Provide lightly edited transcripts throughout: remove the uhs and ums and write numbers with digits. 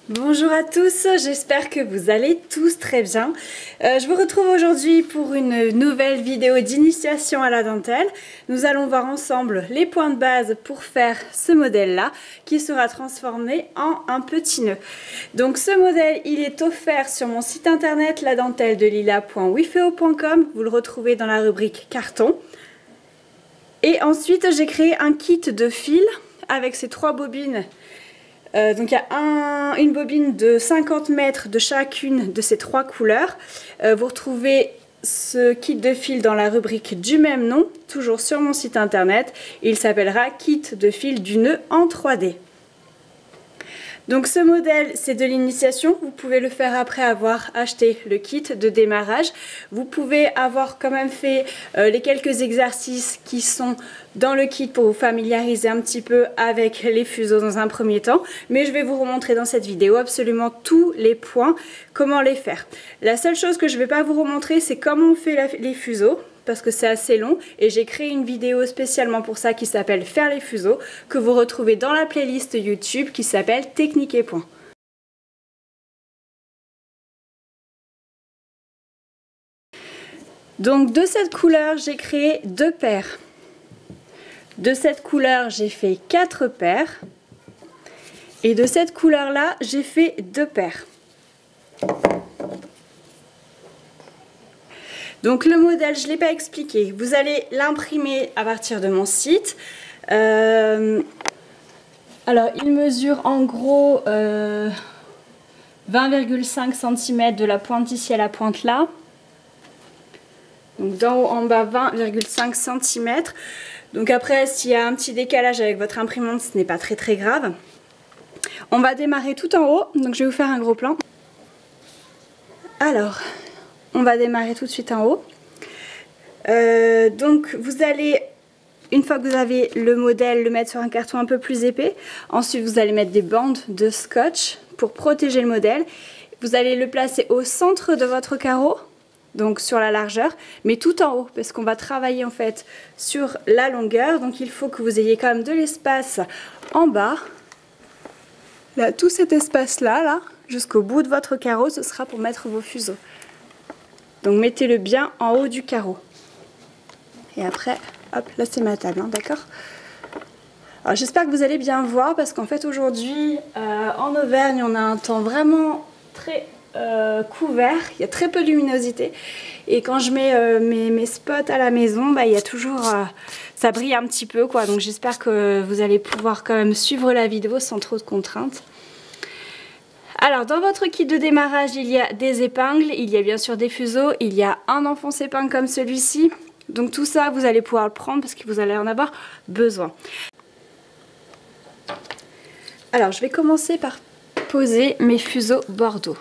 Bonjour à tous, j'espère que vous allez tous très bien. Je vous retrouve aujourd'hui pour une nouvelle vidéo d'initiation à la dentelle. Nous allons voir ensemble les points de base pour faire ce modèle-là qui sera transformé en un petit nœud. Donc ce modèle, il est offert sur mon site internet ladenteldelila.wifeo.com. Vous le retrouvez dans la rubrique carton. Et ensuite, j'ai créé un kit de fils avec ces 3 bobines. Donc il y a une bobine de 50 mètres de chacune de ces 3 couleurs. Vous retrouvez ce kit de fil dans la rubrique du même nom, toujours sur mon site internet. Il s'appellera Kit de fil du nœud en 3D. Donc ce modèle, c'est de l'initiation. Vous pouvez le faire après avoir acheté le kit de démarrage. Vous pouvez avoir quand même fait les quelques exercices qui sont dans le kit pour vous familiariser un petit peu avec les fuseaux dans un premier temps. Mais je vais vous remontrer dans cette vidéo absolument tous les points, comment les faire. La seule chose que je ne vais pas vous remontrer, c'est comment on fait les fuseaux, parce que c'est assez long et j'ai créé une vidéo spécialement pour ça qui s'appelle Faire les fuseaux, que vous retrouvez dans la playlist YouTube qui s'appelle Technique et Points. Donc de cette couleur, j'ai créé 2 paires. De cette couleur, j'ai fait 4 paires. Et de cette couleur-là, j'ai fait 2 paires. Donc le modèle, je ne l'ai pas expliqué. Vous allez l'imprimer à partir de mon site. Alors il mesure en gros 20,5 cm de la pointe ici à la pointe là. Donc d'en haut en bas 20,5 cm. Donc après s'il y a un petit décalage avec votre imprimante, ce n'est pas très grave. On va démarrer tout en haut. Donc je vais vous faire un gros plan. Alors... on va démarrer tout de suite en haut. Donc vous allez, une fois que vous avez le modèle, le mettre sur un carton un peu plus épais. Ensuite vous allez mettre des bandes de scotch pour protéger le modèle. Vous allez le placer au centre de votre carreau, donc sur la largeur, mais tout en haut, parce qu'on va travailler en fait sur la longueur. Donc il faut que vous ayez quand même de l'espace en bas. Là, tout cet espace-là, là, jusqu'au bout de votre carreau, ce sera pour mettre vos fuseaux. Donc mettez-le bien en haut du carreau. Et après, hop, là c'est ma table, hein, d'accord? Alors j'espère que vous allez bien voir parce qu'en fait aujourd'hui, en Auvergne, on a un temps vraiment très couvert. Il y a très peu de luminosité. Et quand je mets mes spots à la maison, bah, il y a toujours... ça brille un petit peu, quoi. Donc j'espère que vous allez pouvoir quand même suivre la vidéo sans trop de contraintes. Alors dans votre kit de démarrage, il y a des épingles, il y a bien sûr des fuseaux, il y a un enfonce-épingle comme celui-ci. Donc tout ça, vous allez pouvoir le prendre parce que vous allez en avoir besoin. Alors je vais commencer par poser mes fuseaux Bordeaux.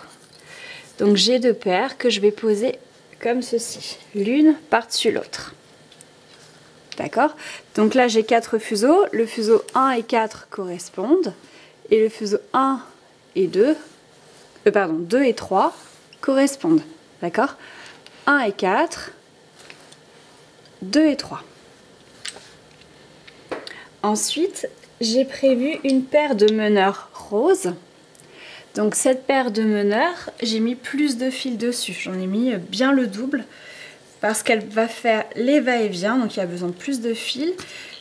Donc j'ai 2 paires que je vais poser comme ceci, l'une par-dessus l'autre. D'accord? Donc là j'ai 4 fuseaux, le fuseau 1 et 4 correspondent, et le fuseau 1 et 2 et 3 correspondent, d'accord? 1 et 4, 2 et 3. Ensuite, j'ai prévu une paire de meneurs roses. Donc cette paire de meneurs, j'ai mis plus de fils dessus. J'en ai mis bien le double parce qu'elle va faire les va-et-vient, donc il y a besoin de plus de fils.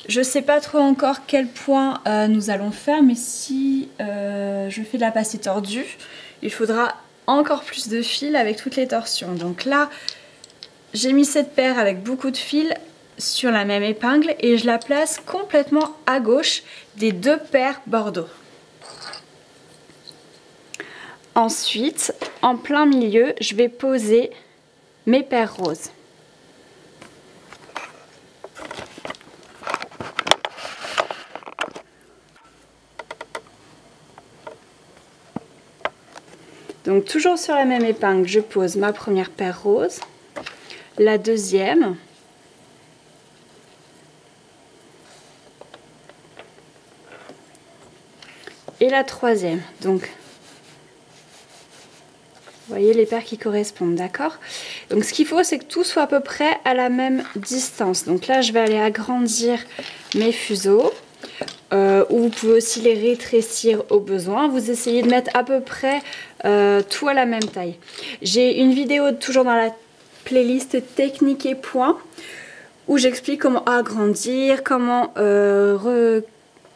Je ne sais pas trop encore quel point nous allons faire, mais si je fais de la passée tordue, il faudra encore plus de fils avec toutes les torsions. Donc là, j'ai mis cette paire avec beaucoup de fils sur la même épingle et je la place complètement à gauche des 2 paires Bordeaux. Ensuite, en plein milieu, je vais poser mes paires roses. Donc toujours sur la même épingle, je pose ma première paire rose, la deuxième, et la troisième. Donc vous voyez les paires qui correspondent, d'accord? Donc ce qu'il faut, c'est que tout soit à peu près à la même distance. Donc là je vais aller agrandir mes fuseaux ou vous pouvez aussi les rétrécir au besoin. Vous essayez de mettre à peu près tout à la même taille. J'ai une vidéo toujours dans la playlist technique et points où j'explique comment agrandir, comment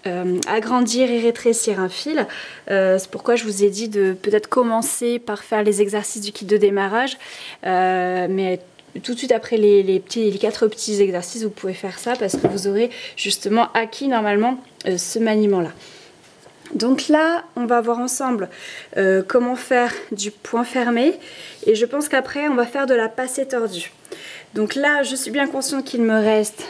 agrandir et rétrécir un fil. C'est pourquoi je vous ai dit de peut-être commencer par faire les exercices du kit de démarrage, mais tout de suite après les 4 petits exercices, vous pouvez faire ça parce que vous aurez justement acquis normalement ce maniement là. Donc là, on va voir ensemble comment faire du point fermé, et je pense qu'après on va faire de la passée tordue. Donc là, je suis bien consciente qu'il me reste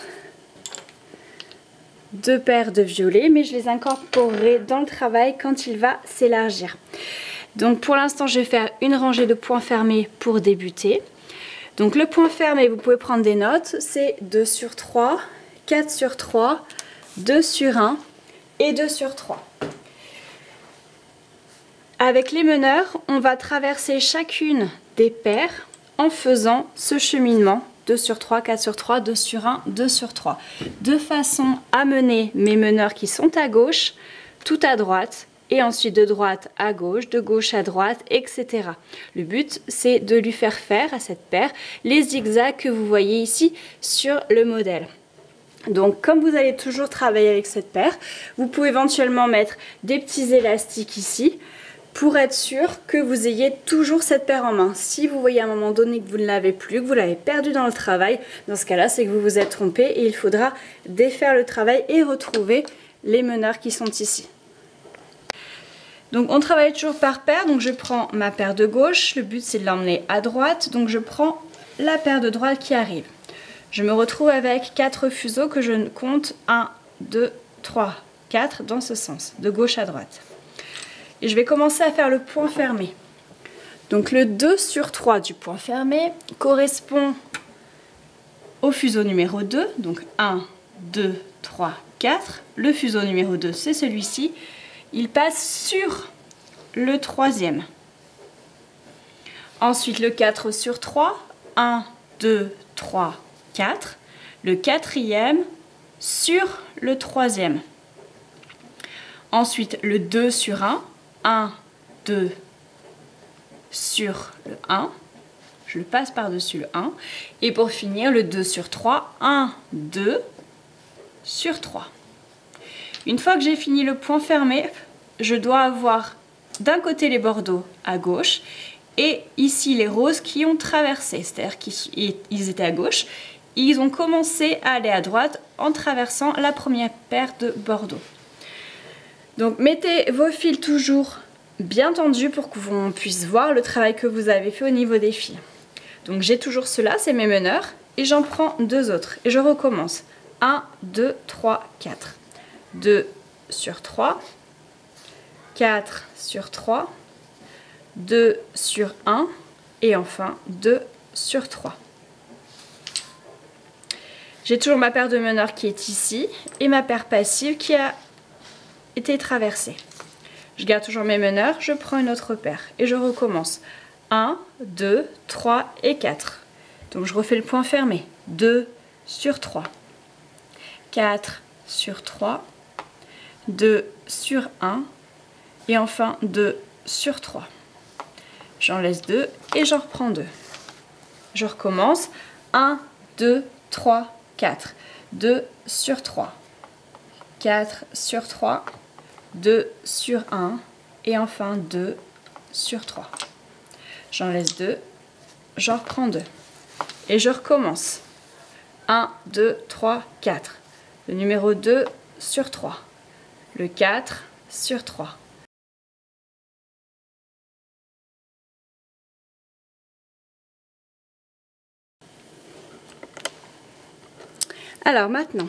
2 paires de violets, mais je les incorporerai dans le travail quand il va s'élargir. Donc pour l'instant, je vais faire une rangée de points fermés pour débuter. Donc le point fermé, vous pouvez prendre des notes, c'est 2 sur 3, 4 sur 3, 2 sur 1 et 2 sur 3. Avec les meneurs, on va traverser chacune des paires en faisant ce cheminement 2 sur 3, 4 sur 3, 2 sur 1, 2 sur 3. De façon à mener mes meneurs qui sont à gauche, tout à droite, et ensuite de droite à gauche, de gauche à droite, etc. Le but, c'est de lui faire faire à cette paire les zigzags que vous voyez ici sur le modèle. Donc comme vous allez toujours travailler avec cette paire, vous pouvez éventuellement mettre des petits élastiques ici pour être sûr que vous ayez toujours cette paire en main. Si vous voyez à un moment donné que vous ne l'avez plus, que vous l'avez perdu dans le travail, dans ce cas-là, c'est que vous vous êtes trompé et il faudra défaire le travail et retrouver les meneurs qui sont ici. Donc on travaille toujours par paire, donc je prends ma paire de gauche, le but c'est de l'emmener à droite, donc je prends la paire de droite qui arrive. Je me retrouve avec 4 fuseaux que je compte 1, 2, 3, 4 dans ce sens, de gauche à droite. Et je vais commencer à faire le point fermé. Donc le 2 sur 3 du point fermé correspond au fuseau numéro 2, donc 1, 2, 3, 4. Le fuseau numéro 2 c'est celui-ci. Il passe sur le 3e. Ensuite, le 4 sur 3. 1, 2, 3, 4. Le 4e sur le 3e. Ensuite, le 2 sur 1. 1, 2 sur le 1. Je le passe par-dessus le 1. Et pour finir, le 2 sur 3. 1, 2 sur 3. Une fois que j'ai fini le point fermé, je dois avoir d'un côté les bordeaux à gauche et ici les roses qui ont traversé, c'est-à-dire qu'ils étaient à gauche, ils ont commencé à aller à droite en traversant la première paire de bordeaux. Donc mettez vos fils toujours bien tendus pour que l'on puisse voir le travail que vous avez fait au niveau des fils. Donc j'ai toujours ceux-là, c'est mes meneurs, et j'en prends 2 autres et je recommence. 1, 2, 3, 4. 2 sur 3, 4 sur 3, 2 sur 1 et enfin 2 sur 3. J'ai toujours ma paire de meneurs qui est ici et ma paire passive qui a été traversée. Je garde toujours mes meneurs, je prends une autre paire et je recommence. 1, 2, 3 et 4. Donc je refais le point fermé. 2 sur 3, 4 sur 3, 2 sur 1 et enfin 2 sur 3. J'en laisse 2 et j'en reprends 2. Je recommence. 1, 2, 3, 4. 2 sur 3. 4 sur 3. 2 sur 1 et enfin 2 sur 3. J'en laisse 2. J'en reprends 2. Et je recommence. 1, 2, 3, 4. Le numéro 2 sur 3. Le 4 sur 3. Alors maintenant,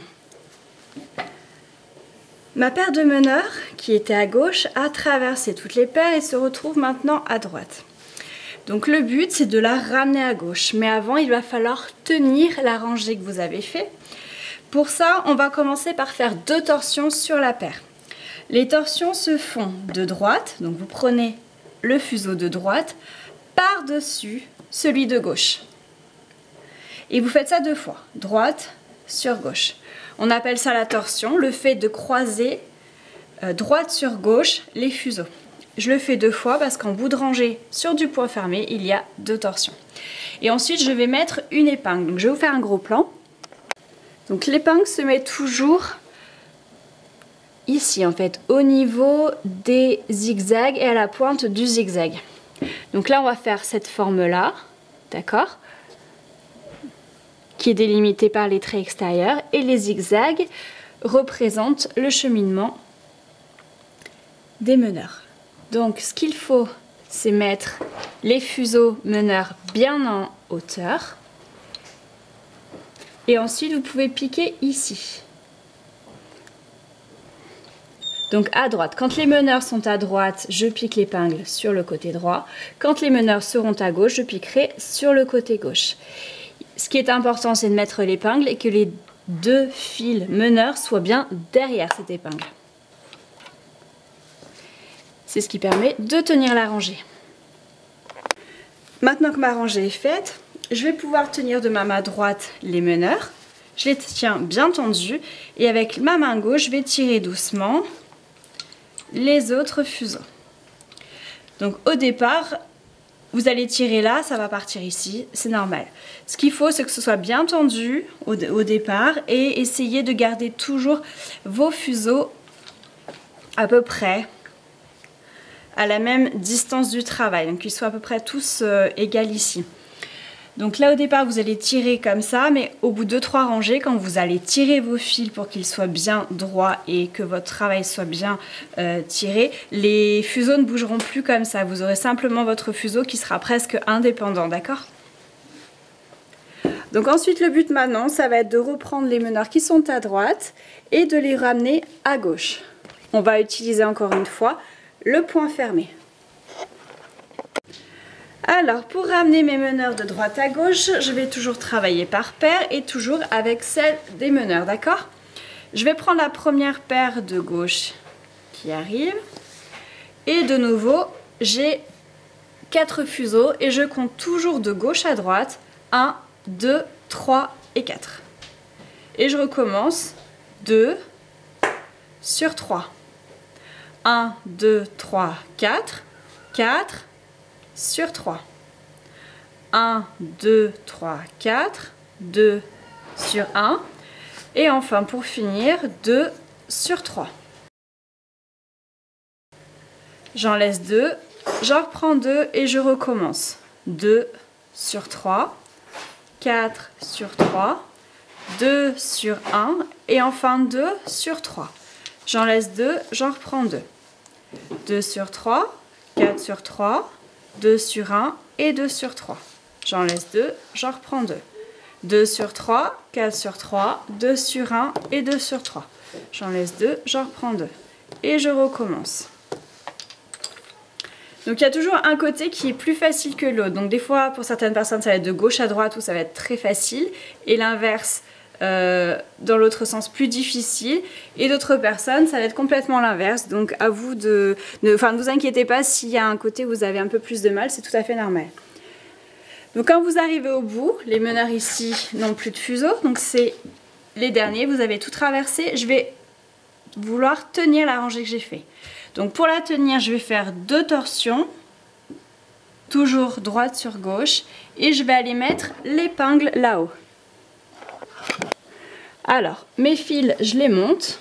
ma paire de meneurs qui était à gauche a traversé toutes les paires et se retrouve maintenant à droite. Donc le but c'est de la ramener à gauche, mais avant il va falloir tenir la rangée que vous avez fait. Pour ça, on va commencer par faire 2 torsions sur la paire. Les torsions se font de droite, donc vous prenez le fuseau de droite par-dessus celui de gauche. Et vous faites ça 2 fois, droite sur gauche. On appelle ça la torsion, le fait de croiser droite sur gauche les fuseaux. Je le fais 2 fois parce qu'en bout de rangée sur du point fermé, il y a 2 torsions. Et ensuite, je vais mettre une épingle. Donc, je vais vous faire un gros plan. Donc, l'épingle se met toujours ici, en fait, au niveau des zigzags et à la pointe du zigzag. Donc là, on va faire cette forme-là, d'accord, qui est délimitée par les traits extérieurs. Et les zigzags représentent le cheminement des meneurs. Donc, ce qu'il faut, c'est mettre les fuseaux meneurs bien en hauteur. Et ensuite, vous pouvez piquer ici. Donc à droite, quand les meneurs sont à droite, je pique l'épingle sur le côté droit. Quand les meneurs seront à gauche, je piquerai sur le côté gauche. Ce qui est important, c'est de mettre l'épingle et que les 2 fils meneurs soient bien derrière cette épingle. C'est ce qui permet de tenir la rangée. Maintenant que ma rangée est faite, je vais pouvoir tenir de ma main droite les meneurs. Je les tiens bien tendus et avec ma main gauche, je vais tirer doucement les autres fuseaux. Donc au départ, vous allez tirer là, ça va partir ici, c'est normal. Ce qu'il faut, c'est que ce soit bien tendu au départ et essayez de garder toujours vos fuseaux à peu près à la même distance du travail, donc qu'ils soient à peu près tous égaux ici. Donc là au départ vous allez tirer comme ça, mais au bout de 2-3 rangées, quand vous allez tirer vos fils pour qu'ils soient bien droits et que votre travail soit bien tiré, les fuseaux ne bougeront plus comme ça. Vous aurez simplement votre fuseau qui sera presque indépendant, d'accord? Donc ensuite le but maintenant, ça va être de reprendre les meneurs qui sont à droite et de les ramener à gauche. On va utiliser encore une fois le point fermé. Alors, pour ramener mes meneurs de droite à gauche, je vais toujours travailler par paire et toujours avec celle des meneurs, d'accord? Je vais prendre la première paire de gauche qui arrive. Et de nouveau, j'ai 4 fuseaux et je compte toujours de gauche à droite. 1, 2, 3 et 4. Et je recommence 2 sur 3. 1, 2, 3, 4. 4 sur 3. 1, 2, 3, 4. 2 sur 1. Et enfin, pour finir, 2 sur 3. J'en laisse 2. J'en reprends 2 et je recommence. 2 sur 3. 4 sur 3. 2 sur 1. Et enfin 2 sur 3. J'en laisse 2. J'en reprends 2. 2 sur 3. 4 sur 3. 2 sur 1 et 2 sur 3. J'en laisse 2, j'en reprends 2. 2 sur 3, 4 sur 3, 2 sur 1 et 2 sur 3. J'en laisse 2, j'en reprends 2. Et je recommence. Donc il y a toujours un côté qui est plus facile que l'autre. Donc des fois, pour certaines personnes, ça va être de gauche à droite où ça va être très facile. Et l'inverse, dans l'autre sens, plus difficile. Et d'autres personnes, ça va être complètement l'inverse. Donc à vous de ne vous inquiétez pas s'il y a un côté où vous avez un peu plus de mal, c'est tout à fait normal. Donc quand vous arrivez au bout, les meneurs ici n'ont plus de fuseau. Donc c'est les derniers, vous avez tout traversé. Je vais vouloir tenir la rangée que j'ai fait. Donc pour la tenir, je vais faire 2 torsions, toujours droite sur gauche, et je vais aller mettre l'épingle là-haut. Alors, mes fils, je les monte.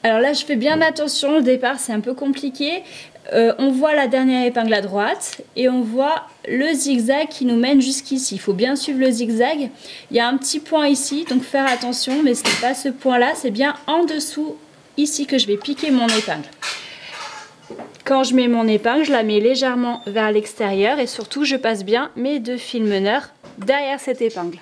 Alors là, je fais bien attention, au départ c'est un peu compliqué. On voit la dernière épingle à droite et on voit le zigzag qui nous mène jusqu'ici. Il faut bien suivre le zigzag. Il y a un petit point ici, donc faire attention, mais ce n'est pas ce point-là, c'est bien en dessous ici que je vais piquer mon épingle. Quand je mets mon épingle, je la mets légèrement vers l'extérieur et surtout je passe bien mes 2 fils meneurs derrière cette épingle.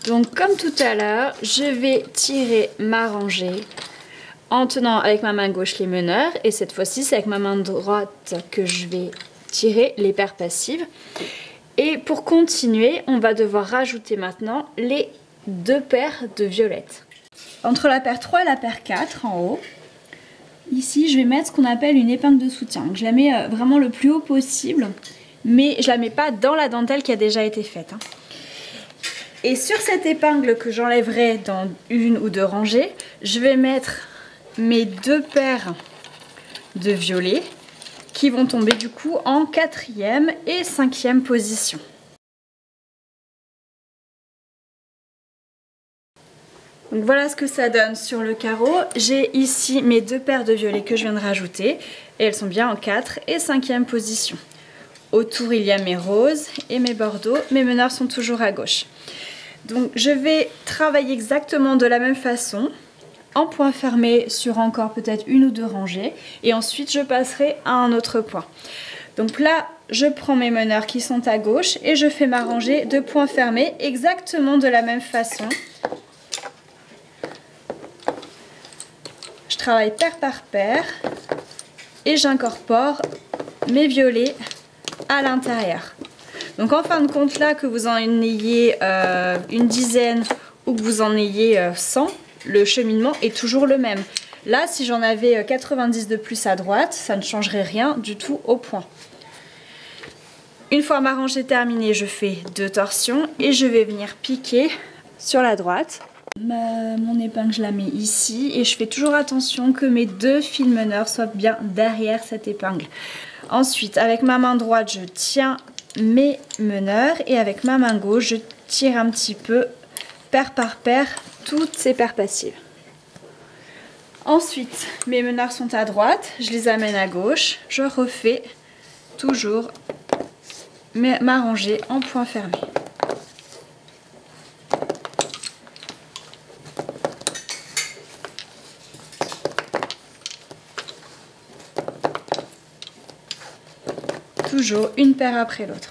Donc comme tout à l'heure, je vais tirer ma rangée en tenant avec ma main gauche les meneurs et cette fois-ci c'est avec ma main droite que je vais tirer les paires passives. Et pour continuer, on va devoir rajouter maintenant les 2 paires de violettes. Entre la paire 3 et la paire 4 en haut, ici je vais mettre ce qu'on appelle une épingle de soutien. Donc, je la mets vraiment le plus haut possible, mais je la mets pas dans la dentelle qui a déjà été faite. Et sur cette épingle que j'enlèverai dans une ou deux rangées, je vais mettre mes 2 paires de violets qui vont tomber du coup en 4e et 5e position. Donc voilà ce que ça donne sur le carreau. J'ai ici mes 2 paires de violets que je viens de rajouter et elles sont bien en 4 et 5e position. Autour il y a mes roses et mes bordeaux, mes meneurs sont toujours à gauche. Donc je vais travailler exactement de la même façon, en point fermé sur encore peut-être une ou deux rangées et ensuite je passerai à un autre point. Donc là je prends mes meneurs qui sont à gauche et je fais ma rangée de points fermés exactement de la même façon. Je travaille paire par paire et j'incorpore mes violets à l'intérieur. Donc en fin de compte là, que vous en ayez une dizaine ou que vous en ayez 100, le cheminement est toujours le même. Là, si j'en avais 90 de plus à droite, ça ne changerait rien du tout au point. Une fois ma rangée terminée, je fais 2 torsions et je vais venir piquer sur la droite. Mon épingle, je la mets ici et je fais toujours attention que mes 2 fils meneurs soient bien derrière cette épingle. Ensuite, avec ma main droite, je tiens mes meneurs et avec ma main gauche, je tire un petit peu, paire par paire, toutes ces paires passives. Ensuite, mes meneurs sont à droite, je les amène à gauche, je refais toujours ma rangée en point fermé. Toujours une paire après l'autre.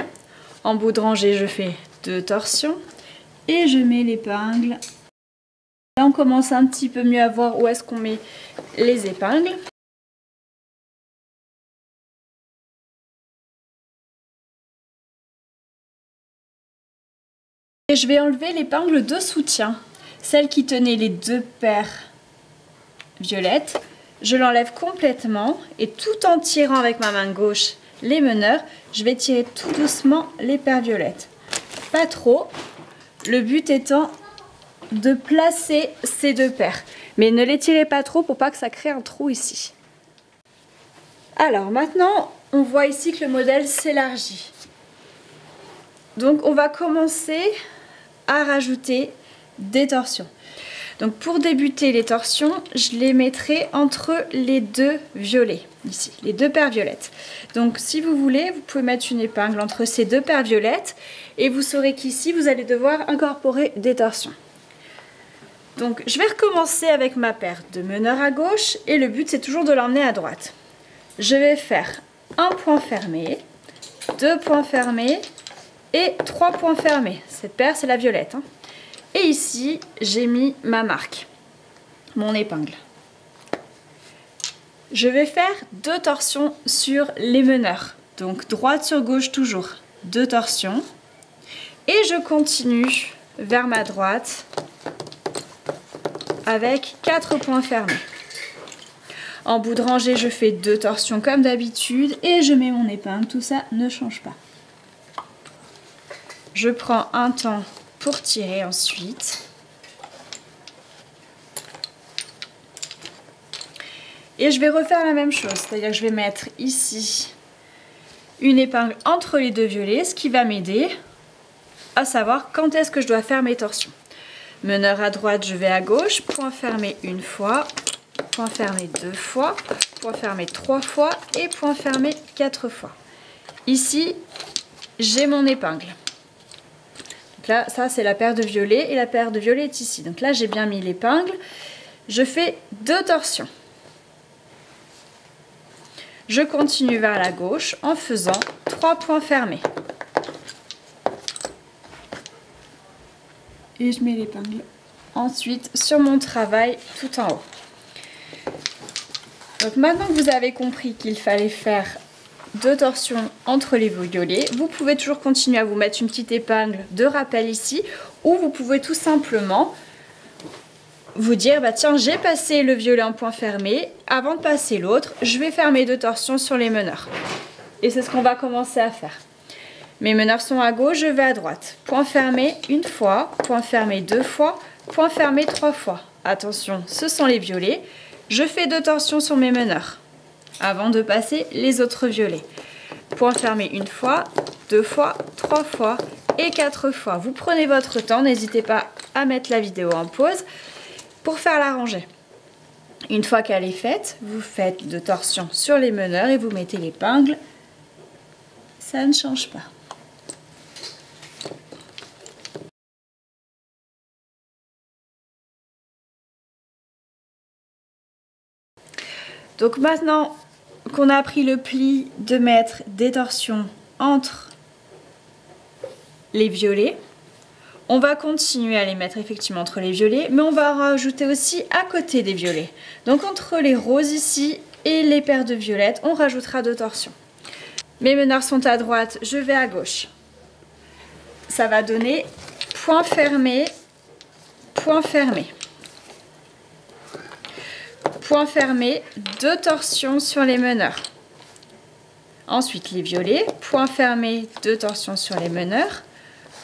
En bout de rangée, je fais 2 torsions et je mets l'épingle. Là, on commence un petit peu mieux à voir où est-ce qu'on met les épingles. Et je vais enlever l'épingle de soutien, celle qui tenait les 2 paires violettes. Je l'enlève complètement et tout en tirant avec ma main gauche les meneurs, je vais tirer tout doucement les paires violettes. Pas trop, le but étant de placer ces 2 paires. Mais ne les tirez pas trop pour pas que ça crée un trou ici. Alors maintenant, on voit ici que le modèle s'élargit. Donc on va commencer à rajouter des torsions. Donc pour débuter les torsions, je les mettrai entre les 2 violets, ici, les 2 paires violettes. Donc si vous voulez, vous pouvez mettre une épingle entre ces 2 paires violettes et vous saurez qu'ici, vous allez devoir incorporer des torsions. Donc je vais recommencer avec ma paire de meneurs à gauche et le but c'est toujours de l'emmener à droite. Je vais faire un point fermé, 2 points fermés et 3 points fermés. Cette paire c'est la violette, hein. Et ici, j'ai mis ma marque, mon épingle. Je vais faire 2 torsions sur les meneurs. Donc droite sur gauche toujours, 2 torsions. Et je continue vers ma droite avec 4 points fermés. En bout de rangée, je fais 2 torsions comme d'habitude et je mets mon épingle. Tout ça ne change pas. Je prends un temps pour tirer ensuite. Et je vais refaire la même chose, c'est-à-dire que je vais mettre ici une épingle entre les 2 violets, ce qui va m'aider à savoir quand est-ce que je dois faire mes torsions. Meneur à droite, je vais à gauche, point fermé 1 fois, point fermé 2 fois, point fermé 3 fois et point fermé 4 fois. Ici, j'ai mon épingle. Là, ça c'est la paire de violets et la paire de violets est ici. Donc là, j'ai bien mis l'épingle. Je fais 2 torsions. Je continue vers la gauche en faisant 3 points fermés. Et je mets l'épingle ensuite sur mon travail tout en haut. Donc maintenant que vous avez compris qu'il fallait faire 2 torsions entre les violets, vous pouvez toujours continuer à vous mettre une petite épingle de rappel ici, ou vous pouvez tout simplement vous dire, bah tiens, j'ai passé le violet en point fermé, avant de passer l'autre, je vais faire mes 2 torsions sur les meneurs. Et c'est ce qu'on va commencer à faire. Mes meneurs sont à gauche, je vais à droite. Point fermé une fois, point fermé 2 fois, point fermé 3 fois. Attention, ce sont les violets. Je fais 2 torsions sur mes meneurs avant de passer les autres violets. Point fermé une fois, 2 fois, 3 fois et 4 fois. Vous prenez votre temps, n'hésitez pas à mettre la vidéo en pause pour faire la rangée. Une fois qu'elle est faite, vous faites 2 torsions sur les meneurs et vous mettez l'épingle. Ça ne change pas. Donc maintenant qu'on a appris le pli, de mettre des torsions entre les violets, on va continuer à les mettre effectivement entre les violets, mais on va en rajouter aussi à côté des violets. Donc entre les roses ici et les paires de violettes, on rajoutera 2 torsions. Mes meneurs sont à droite, je vais à gauche. Ça va donner point fermé, point fermé. Point fermé, 2 torsions sur les meneurs. Ensuite les violets, point fermé, 2 torsions sur les meneurs.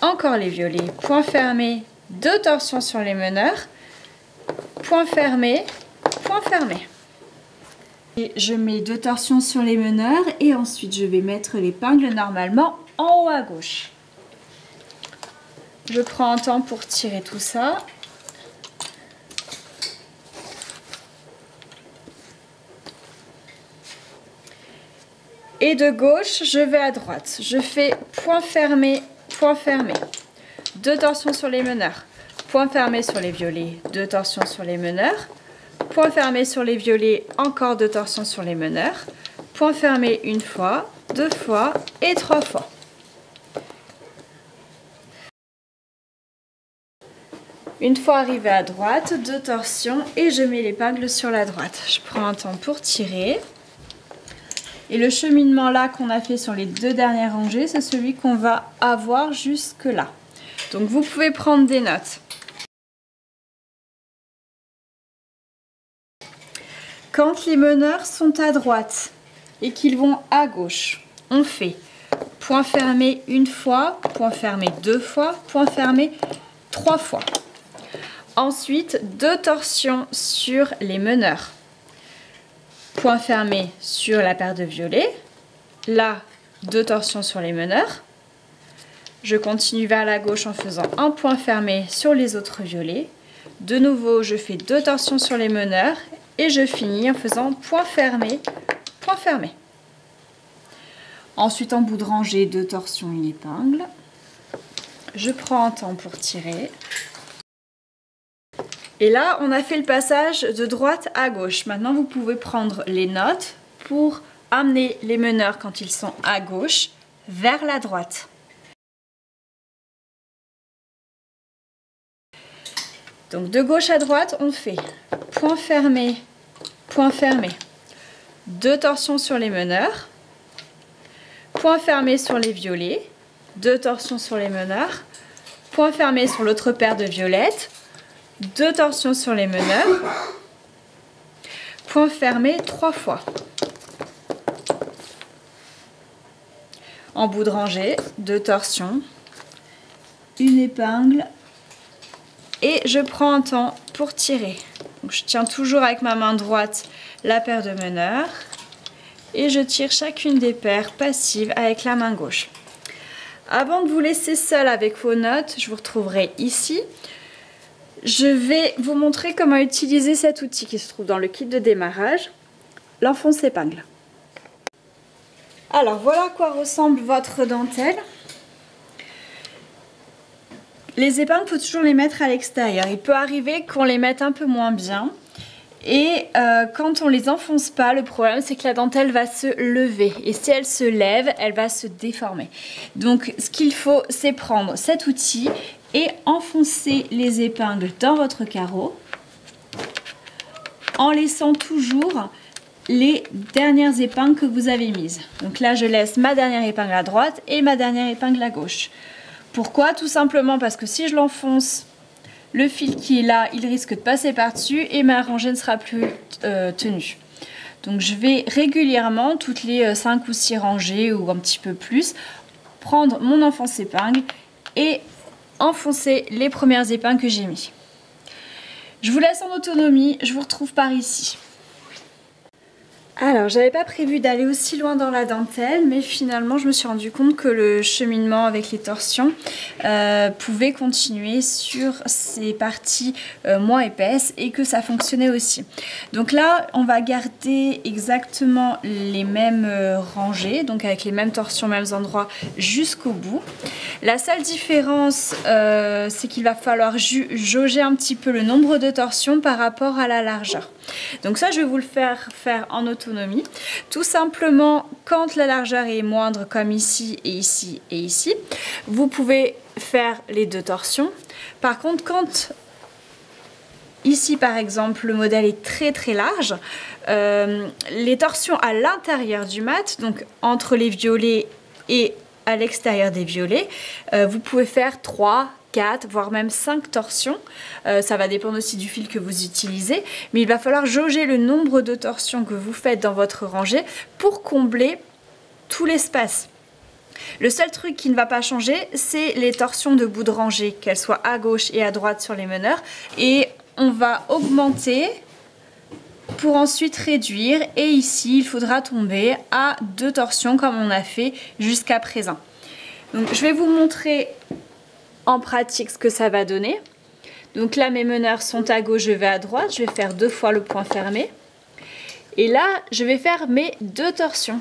Encore les violets, point fermé, 2 torsions sur les meneurs. Point fermé, point fermé. Et je mets 2 torsions sur les meneurs et ensuite je vais mettre l'épingle normalement en haut à gauche. Je prends un temps pour tirer tout ça. Et de gauche, je vais à droite. Je fais point fermé, point fermé. 2 torsions sur les meneurs. Point fermé sur les violets, 2 torsions sur les meneurs. Point fermé sur les violets, encore 2 torsions sur les meneurs. Point fermé une fois, 2 fois et 3 fois. Une fois arrivé à droite, 2 torsions et je mets l'épingle sur la droite. Je prends un temps pour tirer. Et le cheminement là qu'on a fait sur les 2 dernières rangées, c'est celui qu'on va avoir jusque là. Donc vous pouvez prendre des notes. Quand les meneurs sont à droite et qu'ils vont à gauche, on fait point fermé une fois, point fermé 2 fois, point fermé 3 fois. Ensuite, 2 torsions sur les meneurs. Point fermé sur la paire de violets. Là, 2 torsions sur les meneurs. Je continue vers la gauche en faisant un point fermé sur les autres violets. De nouveau, je fais 2 torsions sur les meneurs et je finis en faisant point fermé, point fermé. Ensuite, en bout de rangée, 2 torsions, une épingle. Je prends un temps pour tirer. Et là, on a fait le passage de droite à gauche. Maintenant, vous pouvez prendre les notes pour amener les meneurs quand ils sont à gauche vers la droite. Donc de gauche à droite, on fait point fermé, 2 torsions sur les meneurs, point fermé sur les violets, 2 torsions sur les meneurs, point fermé sur l'autre paire de violettes, 2 torsions sur les meneurs, point fermé 3 fois. En bout de rangée, 2 torsions, une épingle et je prends un temps pour tirer. Donc, je tiens toujours avec ma main droite la paire de meneurs et je tire chacune des paires passives avec la main gauche. Avant de vous laisser seul avec vos notes, je vous retrouverai ici. Je vais vous montrer comment utiliser cet outil qui se trouve dans le kit de démarrage, l'enfonce-épingle. Alors voilà à quoi ressemble votre dentelle. Les épingles, il faut toujours les mettre à l'extérieur. Il peut arriver qu'on les mette un peu moins bien. Et quand on les enfonce pas, le problème c'est que la dentelle va se lever. Et si elle se lève, elle va se déformer. Donc ce qu'il faut, c'est prendre cet outil et enfoncer les épingles dans votre carreau en laissant toujours les dernières épingles que vous avez mises. Donc là, je laisse ma dernière épingle à droite et ma dernière épingle à gauche. Pourquoi? Tout simplement parce que si je l'enfonce, le fil qui est là, il risque de passer par-dessus et ma rangée ne sera plus tenue. Donc je vais régulièrement, toutes les 5 ou 6 rangées ou un petit peu plus, prendre mon enfonce épingle et enfoncer les premières épingles que j'ai mis. Je vous laisse en autonomie, je vous retrouve par ici. Alors, j'avais pas prévu d'aller aussi loin dans la dentelle, mais finalement, je me suis rendu compte que le cheminement avec les torsions pouvait continuer sur ces parties moins épaisses et que ça fonctionnait aussi. Donc là, on va garder exactement les mêmes rangées, donc avec les mêmes torsions, mêmes endroits jusqu'au bout. La seule différence, c'est qu'il va falloir jauger un petit peu le nombre de torsions par rapport à la largeur. Donc ça, je vais vous le faire en autonomie. Tout simplement, quand la largeur est moindre, comme ici et ici et ici, vous pouvez faire les 2 torsions. Par contre, quand ici, par exemple, le modèle est très très large, les torsions à l'intérieur du mat, donc entre les violets et à l'extérieur des violets, vous pouvez faire 3, 4, voire même 5 torsions. Ça va dépendre aussi du fil que vous utilisez, mais il va falloir jauger le nombre de torsions que vous faites dans votre rangée pour combler tout l'espace. Le seul truc qui ne va pas changer, c'est les torsions de bout de rangée, qu'elles soient à gauche et à droite sur les meneurs, et on va augmenter pour ensuite réduire, et ici il faudra tomber à 2 torsions comme on a fait jusqu'à présent. Donc je vais vous montrer en pratique ce que ça va donner. Donc là, mes meneurs sont à gauche, je vais à droite, je vais faire 2 fois le point fermé. Et là, je vais faire mes 2 torsions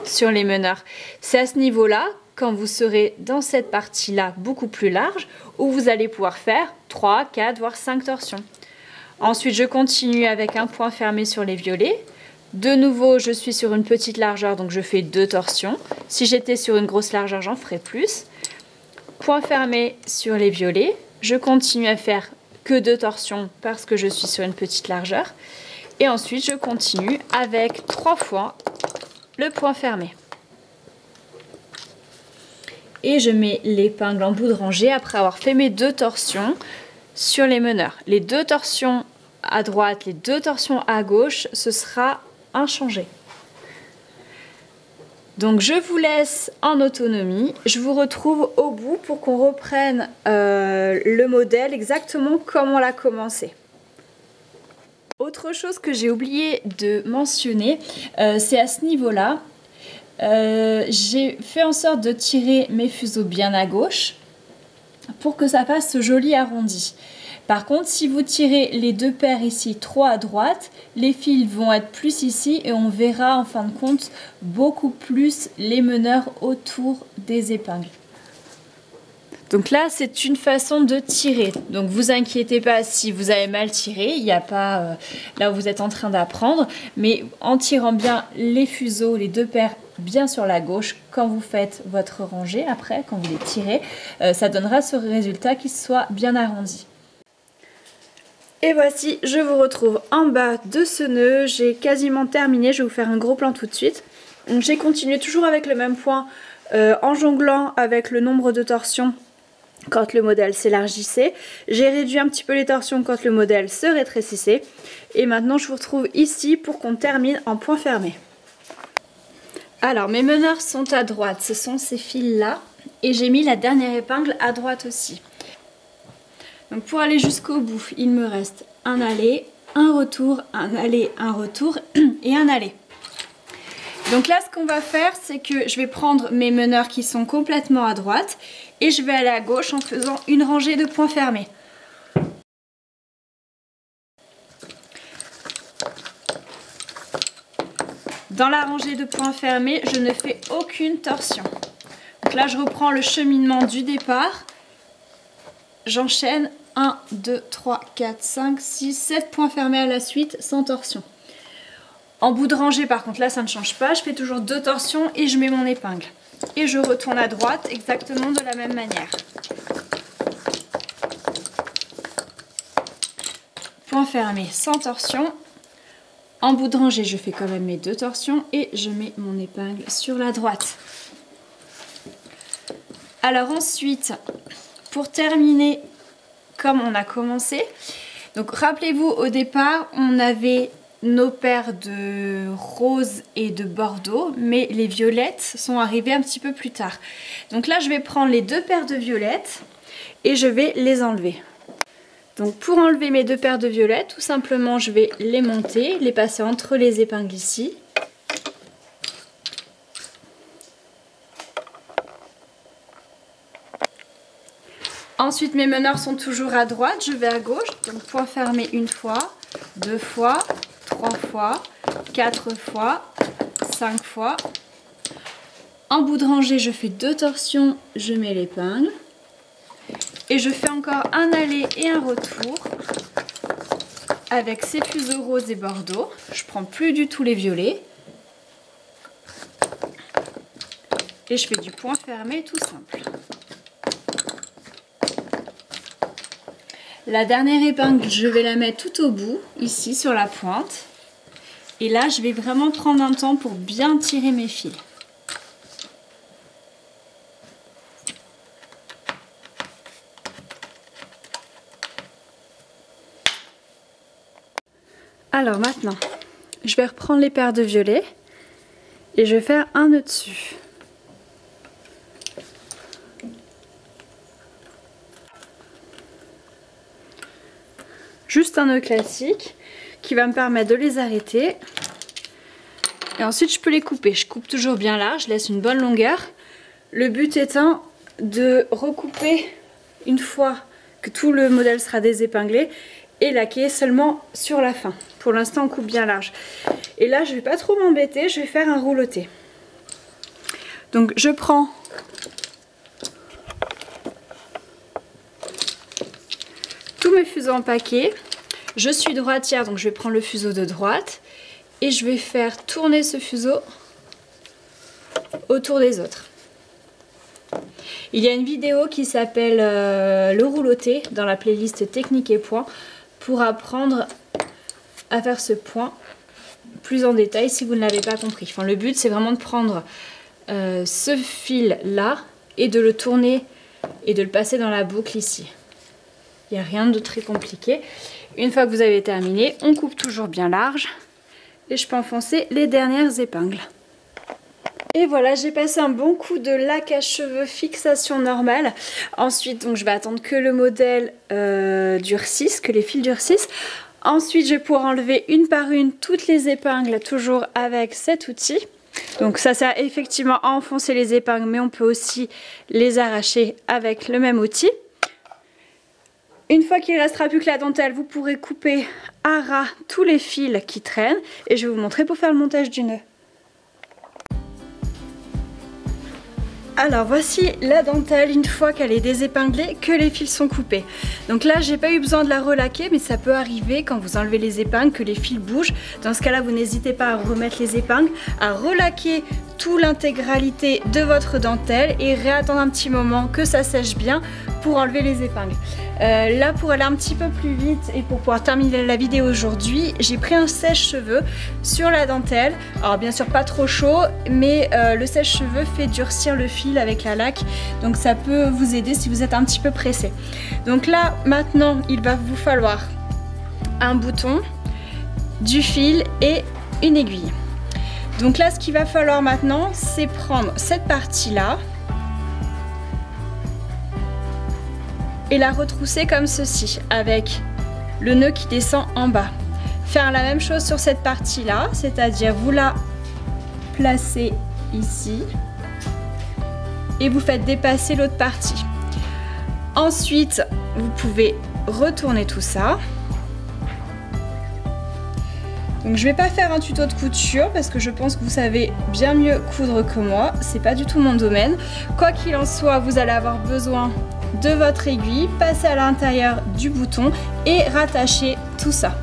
sur les meneurs. C'est à ce niveau-là, quand vous serez dans cette partie-là beaucoup plus large, où vous allez pouvoir faire 3, 4, voire 5 torsions. Ensuite, je continue avec un point fermé sur les violets. De nouveau, je suis sur une petite largeur, donc je fais 2 torsions. Si j'étais sur une grosse largeur, j'en ferais plus. Point fermé sur les violets, je continue à faire que 2 torsions parce que je suis sur une petite largeur. Et ensuite, je continue avec 3 fois le point fermé. Et je mets l'épingle en bout de rangée après avoir fait mes 2 torsions sur les meneurs. Les 2 torsions à droite, les 2 torsions à gauche, ce sera inchangé. Donc je vous laisse en autonomie, je vous retrouve au bout pour qu'on reprenne le modèle exactement comme on l'a commencé. Autre chose que j'ai oublié de mentionner, c'est à ce niveau-là, j'ai fait en sorte de tirer mes fuseaux bien à gauche pour que ça fasse ce joli arrondi. Par contre, si vous tirez les 2 paires ici trop à droite, les fils vont être plus ici et on verra en fin de compte beaucoup plus les meneurs autour des épingles. Donc là, c'est une façon de tirer. Donc vous inquiétez pas si vous avez mal tiré, il n'y a pas là où vous êtes en train d'apprendre, mais en tirant bien les fuseaux, les 2 paires bien sur la gauche, quand vous faites votre rangée, après, quand vous les tirez, ça donnera ce résultat qui soit bien arrondi. Et voici, je vous retrouve en bas de ce nœud, j'ai quasiment terminé, je vais vous faire un gros plan tout de suite. Donc j'ai continué toujours avec le même point en jonglant avec le nombre de torsions quand le modèle s'élargissait. J'ai réduit un petit peu les torsions quand le modèle se rétrécissait. Et maintenant je vous retrouve ici pour qu'on termine en point fermé. Alors mes meneurs sont à droite, ce sont ces fils là. Et j'ai mis la dernière épingle à droite aussi. Donc pour aller jusqu'au bout, il me reste un aller, un retour, un aller, un retour et un aller. Donc là, ce qu'on va faire, c'est que je vais prendre mes meneurs qui sont complètement à droite et je vais aller à gauche en faisant une rangée de points fermés. Dans la rangée de points fermés, je ne fais aucune torsion. Donc là, je reprends le cheminement du départ. J'enchaîne 1, 2, 3, 4, 5, 6, 7 points fermés à la suite sans torsion. En bout de rangée par contre là ça ne change pas, je fais toujours 2 torsions et je mets mon épingle. Et je retourne à droite exactement de la même manière. Point fermé sans torsion. En bout de rangée je fais quand même mes 2 torsions et je mets mon épingle sur la droite. Alors ensuite, pour terminer comme on a commencé, donc rappelez-vous au départ on avait nos paires de rose et de bordeaux, mais les violettes sont arrivées un petit peu plus tard. Donc là je vais prendre les 2 paires de violettes et je vais les enlever. Donc pour enlever mes 2 paires de violettes, tout simplement je vais les monter, les passer entre les épingles ici. Ensuite mes meneurs sont toujours à droite, je vais à gauche, donc point fermé 1 fois, 2 fois, 3 fois, 4 fois, 5 fois. En bout de rangée je fais 2 torsions, je mets l'épingle. Et je fais encore un aller et un retour avec ces fuseaux roses et bordeaux. Je prends plus du tout les violets. Et je fais du point fermé tout simple. La dernière épingle, je vais la mettre tout au bout, ici sur la pointe. Et là, je vais vraiment prendre un temps pour bien tirer mes fils. Alors maintenant, je vais reprendre les paires de violets et je vais faire un nœud dessus. Juste un nœud classique qui va me permettre de les arrêter. Et ensuite je peux les couper. Je coupe toujours bien large, je laisse une bonne longueur. Le but étant de recouper une fois que tout le modèle sera désépinglé et laquer seulement sur la fin. Pour l'instant on coupe bien large. Et là je ne vais pas trop m'embêter, je vais faire un rouloté. Donc je prends tous mes fuseaux en paquet. Je suis droitière donc je vais prendre le fuseau de droite et je vais faire tourner ce fuseau autour des autres. Il y a une vidéo qui s'appelle le rouloté dans la playlist technique et points pour apprendre à faire ce point plus en détail si vous ne l'avez pas compris. Enfin, le but c'est vraiment de prendre ce fil là et de le tourner et de le passer dans la boucle ici. Il n'y a rien de très compliqué. Une fois que vous avez terminé, on coupe toujours bien large et je peux enfoncer les dernières épingles. Et voilà, j'ai passé un bon coup de lac à cheveux fixation normale. Ensuite, donc, je vais attendre que le modèle durcisse, que les fils durcissent. Ensuite, je vais pouvoir enlever une par une toutes les épingles, toujours avec cet outil. Donc ça sert effectivement à enfoncer les épingles, mais on peut aussi les arracher avec le même outil. Une fois qu'il ne restera plus que la dentelle, vous pourrez couper à ras tous les fils qui traînent. Et je vais vous montrer pour faire le montage du nœud. Alors voici la dentelle une fois qu'elle est désépinglée, que les fils sont coupés. Donc là j'ai pas eu besoin de la relaquer, mais ça peut arriver quand vous enlevez les épingles que les fils bougent. Dans ce cas là vous n'hésitez pas à remettre les épingles, à relaquer toute l'intégralité de votre dentelle et réattendre un petit moment que ça sèche bien pour enlever les épingles. Là pour aller un petit peu plus vite et pour pouvoir terminer la vidéo aujourd'hui, j'ai pris un sèche-cheveux sur la dentelle. Alors bien sûr pas trop chaud, mais le sèche-cheveux fait durcir le fil avec la laque, donc ça peut vous aider si vous êtes un petit peu pressé. Donc là maintenant il va vous falloir un bouton, du fil et une aiguille. Donc là ce qu'il va falloir maintenant c'est prendre cette partie là et la retrousser comme ceci avec le nœud qui descend en bas. Faire la même chose sur cette partie là, c'est-à-dire vous la placez ici et vous faites dépasser l'autre partie. Ensuite vous pouvez retourner tout ça. Donc je vais pas faire un tuto de couture parce que je pense que vous savez bien mieux coudre que moi, c'est pas du tout mon domaine. Quoi qu'il en soit, vous allez avoir besoin de votre aiguille, passer à l'intérieur du bouton et rattacher tout ça.